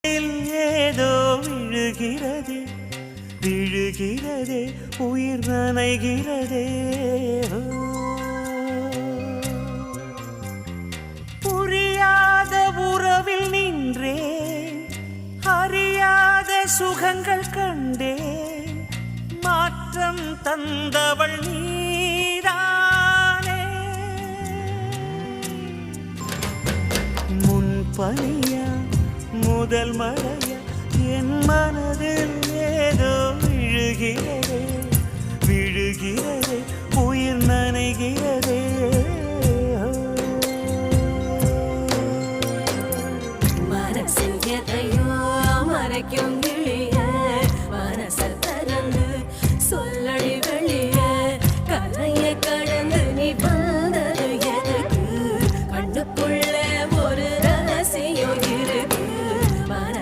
ஏதோ விழுகிறதே விழுகிறதே உயிர் நனைகிறதே புரியாத உறவில் நின்றேன் அறியாத சுகங்கள் கண்டேன் மாற்றம் தந்தவள் நீதானே முன்பனியா முதல் மழையா என் மனதில் ஏதோ விழுகிறதே விழுகிறதே உயிர் நனைகிறதே மனசில் எதையோ மறைக்கும்